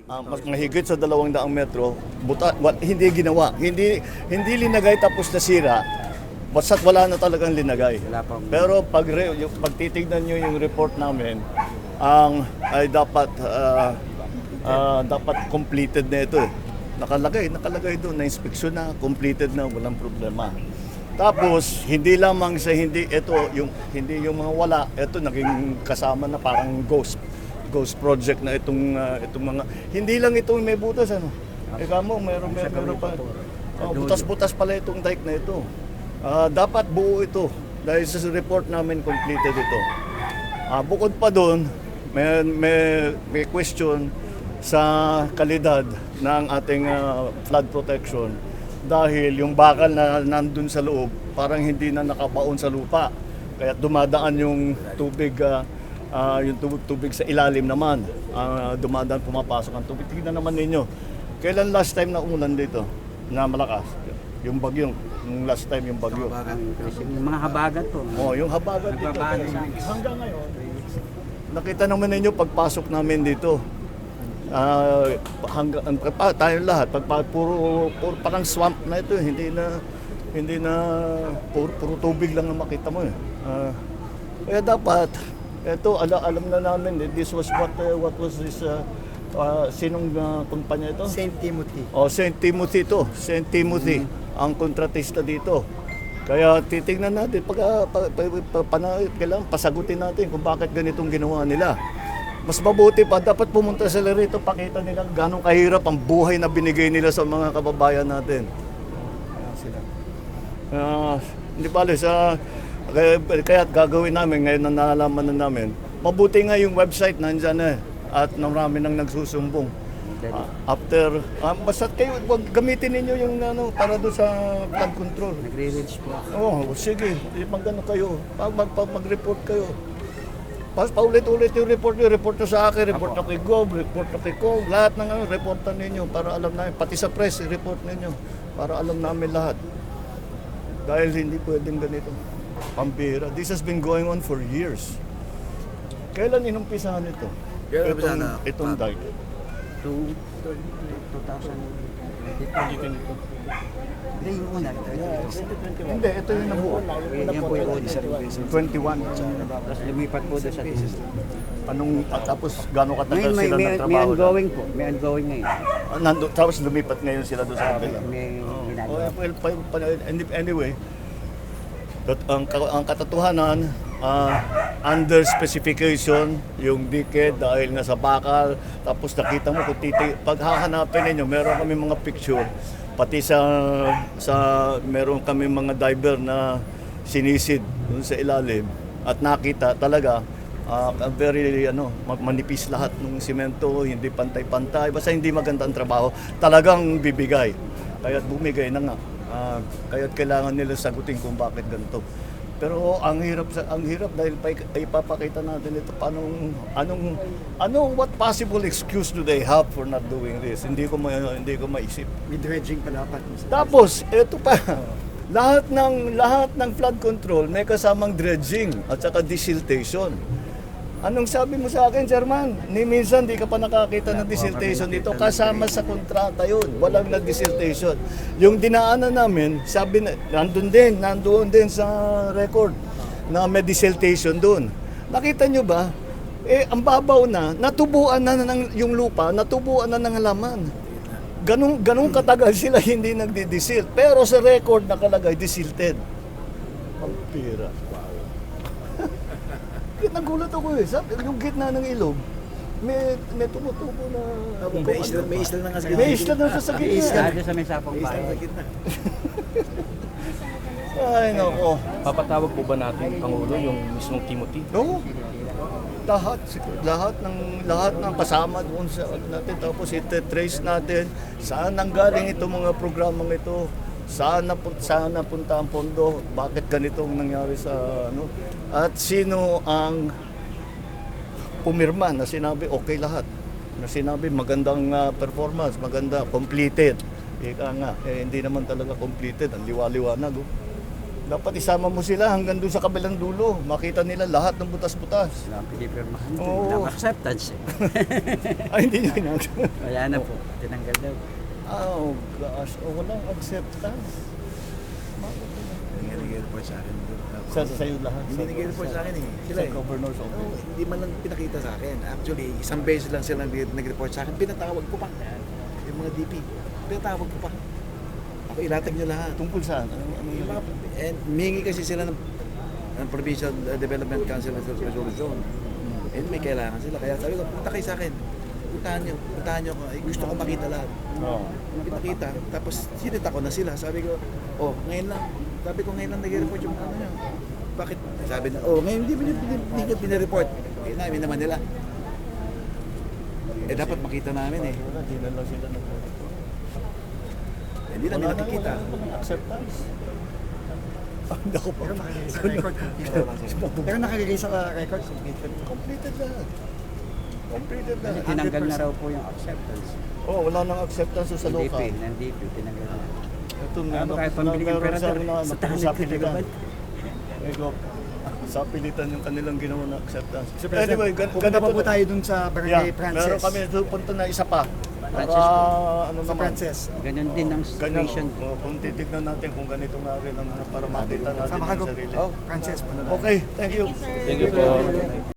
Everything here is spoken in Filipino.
mas mahigit sa 200 metro, hindi ginawa. Hindi linagay tapos nasira. Basta't wala na talagang linagay. Wala pang- Pero pag titignan nyo yung report namin, ay dapat completed na ito. Nakalagay doon na inspeksyon na, completed na, walang problema. Tapos hindi lamang sa hindi yung mga wala, ito naging kasama na parang ghost project na itong mga hindi lang itong may butas ano. Ika mo meron pa. Butas-butas pala itong dike na ito. Dapat buo ito dahil sa report namin completed ito. Bukod pa doon, may question sa kalidad ng ating flood protection dahil yung bakal na nandun sa loob parang hindi na nakabaon sa lupa. Kaya dumadaan yung tubig sa ilalim naman. Dumadaan, pumapasok ang tubig. Tingnan naman ninyo. Kailan last time na umulan dito na malakas? Yung bagyo, yung last time yung bagyo. Yung mga habagat po. Yung habagat dito. Nagbabago na. Hanggang ngayon, nakita naman ninyo pagpasok namin dito. Tayo lahat, puro parang swamp na ito, hindi na puro tubig lang ang makita mo eh. Kaya dapat alam na namin this was what was this sinong kumpanya ito? St. Timothy. St. Timothy to. St. Timothy ang kontratista dito. Kaya titingnan natin kailangan pasagutin natin kung bakit ganitong ginawa nila. Mas mabuti pa, dapat pumunta sila rito, pakita nila gano'ng kahirap ang buhay na binigay nila sa mga kababayan natin. Ayan sila. Hindi pala, kaya gagawin namin, ngayon na nalaman na namin, mabuti nga yung website nandyan at marami nang nagsusumbong. Basta kayo, gamitin ninyo yung para doon sa flood control. Nagre-reach po. Sige, mag-ano kayo, mag-report kayo. Paulit-ulit yung report nyo sa akin, report na kay Gob, report na kay Kong, lahat ng reportan ninyo para alam namin, pati sa press, report ninyo para alam namin lahat. Dahil hindi pwedeng ganito. Pambira. This has been going on for years. Kailan inumpisahan ito? Itong dike. 2022. Hindi, yung una. Hindi, ito yung nabuo. Yan po yung una. 21. Tapos lumipat po doon sa thesis. Tapos gano'ng katagal sila May nagtrabaho? ongoing po. May ongoing ngayon. Tapos lumipat ngayon sila doon sa kabila. May ginagawa. Anyway, ang katotohanan, under specification yung dike dahil nga sa bakal. Tapos nakita mo kung pag hahanapin ninyo, meron kami mga picture. Pati meron kami mga diver na sinisid doon sa ilalim. At nakita talaga, very manipis lahat ng simento, hindi pantay-pantay. Basta hindi maganda ang trabaho. Talagang bibigay. Kaya't bumigay na nga. Kaya't kailangan nila sagutin kung bakit ganito. Pero ang hirap dahil ipapakita natin ito what possible excuse do they have for not doing this? Hindi ko maisip. May dredging pa dapat. Tapos ito pa lahat ng flood control may kasamang dredging at saka desiltation. Anong sabi mo sa akin, Chairman? Minsan di ka pa nakakita ng desiltation dito. Kasama sa kontrata yun. Walang na-desiltation. Yung dinaanan namin, sabi na, nandoon din sa record na may desiltation doon. Nakita nyo ba? Ang babaw natubuan na yung lupa, natubuan na ng halaman. Ganong katagal sila hindi nagdi-desilt. Pero sa record nakalagay, desilted. Ang pira. Nagulat ako sabi, yung gitna ng ilog, may tumutubo na... May isla na nga sa May isla na sa gitna. Sa may sapang bahay. Ay, nako. Papatawag po ba natin, Pangulo, yung mismong Timothy? No? Lahat ng kasama doon sa natin. Tapos ite-trace natin saan nanggaling itong mga programang ito. Saan napunta ang pondo? Bakit ganitong nangyari sa At sino ang pumirma na sinabi okay lahat? Na sinabi magandang performance, maganda, completed. Ika nga, hindi naman talaga completed, ang liwa-liwanag. Dapat isama mo sila hanggang doon sa kabilang dulo. Makita nila lahat ng butas-butas. Wala ang pinipirma. Oo. Wala acceptance eh. Ay, hindi nyo ginagawa. Wala na po. Tinanggal daw. Oh gosh, walang acceptance. Hindi nga nag-report sa akin. Sa'yo lahat. Hindi nag-report sa akin eh. Sila Sa eh. governor's Oo, office. hindi man lang pinakita sa akin. Actually, isang beses lang sila nag-report sa akin. Pinatawag ko pa. Yung mga DP. Pinatawag ko pa. Ako ilatag nyo lahat. Tungkol saan? Ano Yung mga, and humingi kasi sila ng Provincial Development Council resolution. And may kailangan sila. Kaya sabi ko, punta kayo sa akin. Puntahan nyo ako. Ay, gusto ko makita lahat. Oo. Pinakita. Tapos sinita ko na sila. Sabi ko, oh, ngayon lang. Sabi ko, ngayon lang nag-report yung ano nyo. Bakit? Sabi na, oh, ngayon hindi nyo pinireport. Eh, namin naman nila. Eh, dapat makita namin eh. Wala, di na lang sila nag-report. Hindi namin nakikita. Walang acceptance. Hindi ako pa. Pero nakalagay sa record Pero nakalagay sa record completed. Completed lahat. Completed Kasi lahat. tinanggal na raw po yung acceptance. Oh, wala nang acceptance sa Ng DP, local. ng DP, tinanggal na. Ito Ano, kahit pambili ng pera sa tahanan sa ko, pilitan. diba? Ego, sa pilitan yung kanilang ginawa na acceptance. So, President, Anyway, pupunta pa po tayo dun sa Barangay Frances. meron kami pupunta na isa pa. Para Frances po. ano Sa naman. Frances. Ganyan din ang Ganyan, situation. kung titignan natin kung ganito nga rin ang para makita natin Sa ang Makagop. sarili. Frances po na. Okay, thank you. Thank you po.